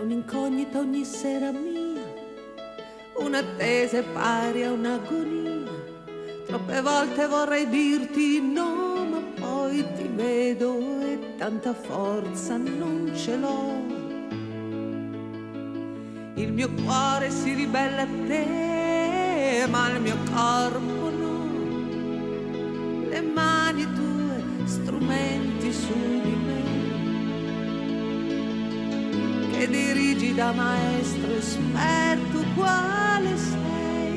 un'incognita ogni sera mia, un'attesa è pari a un'agonia. Troppe volte vorrei dirti no, ma poi ti vedo e tanta forza non ce l'ho. Il mio cuore si ribella a te, ma il mio corpo no. Le mani tue, strumenti su di me, che dirigi da maestro esperto quale sei,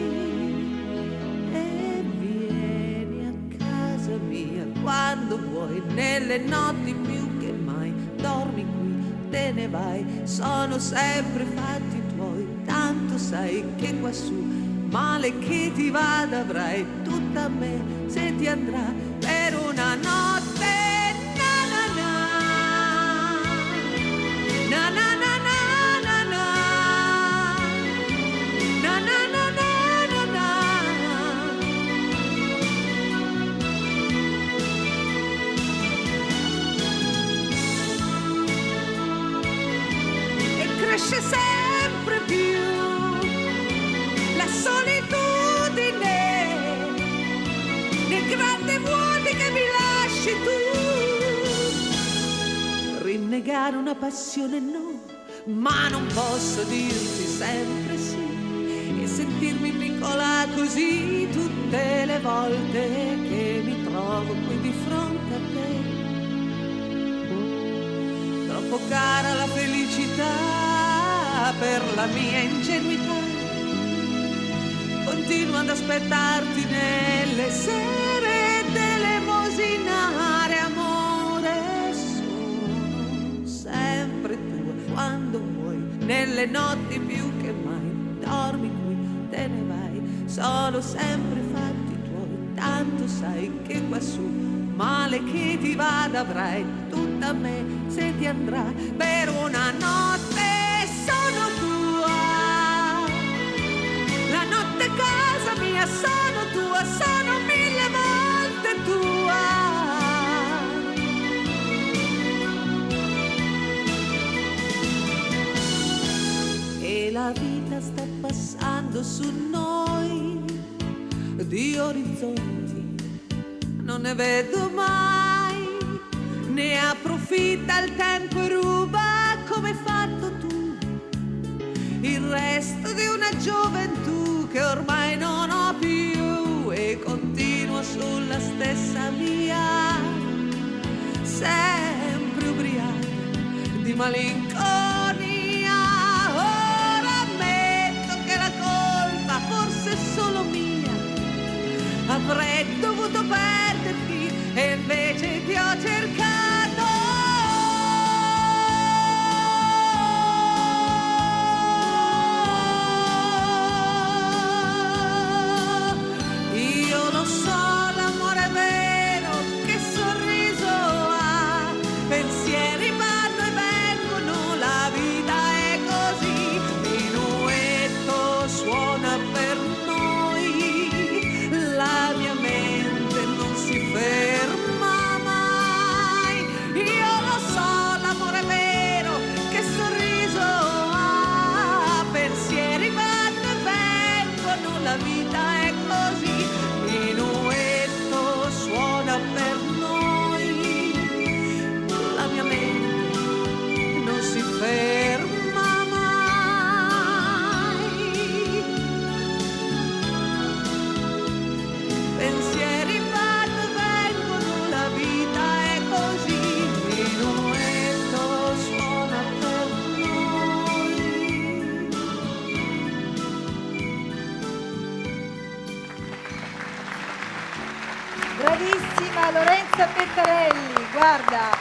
e vieni a casa mia quando vuoi, nelle notti più che mai. Dormi qui, te ne vai, sono sempre fatti tuoi, tanto sai che quassù male che ti vada avrai tutta me se ti andrà per una notte. Na na na, na na na na na na, na na na na na na. E cresce sempre più la solitudine nei grandi vuoti che mi lasci tu. Rinnegare una passione no, ma non posso dirti sempre sì, e sentirmi piccola così tutte le volte che mi trovo qui di fronte a te. Troppo cara la felicità per la mia ingenuità, continuo ad aspettarti nelle sere dell'emosinare amore. Sono sempre tua quando vuoi, nelle notti più che mai. Dormi qui, te ne vai, sono sempre fatti tuoi, tanto sai che quassù male che ti vada avrai tutta me se ti andrà per una notte. Sono tua, la notte casa mia, sono tua, sono 1000 volte tua. E la vita sta passando su noi, di orizzonti non ne vedo mai, ne approfitta il tempo e ruba come hai fatto tu il resto di una gioventù che ormai non ho più, e continuo sulla stessa via, sempre ubriaca di malinconia. Ora ammetto che la colpa forse è solo mia, avrei dovuto perderti e invece ti ho cercato. La vita è così, minuetto suona per noi, la mia mente non si ferma mai, pensieri vanno e vengono, la vita è così, minuetto suona per noi. Bravissima Lorenza Pettarelli, guarda.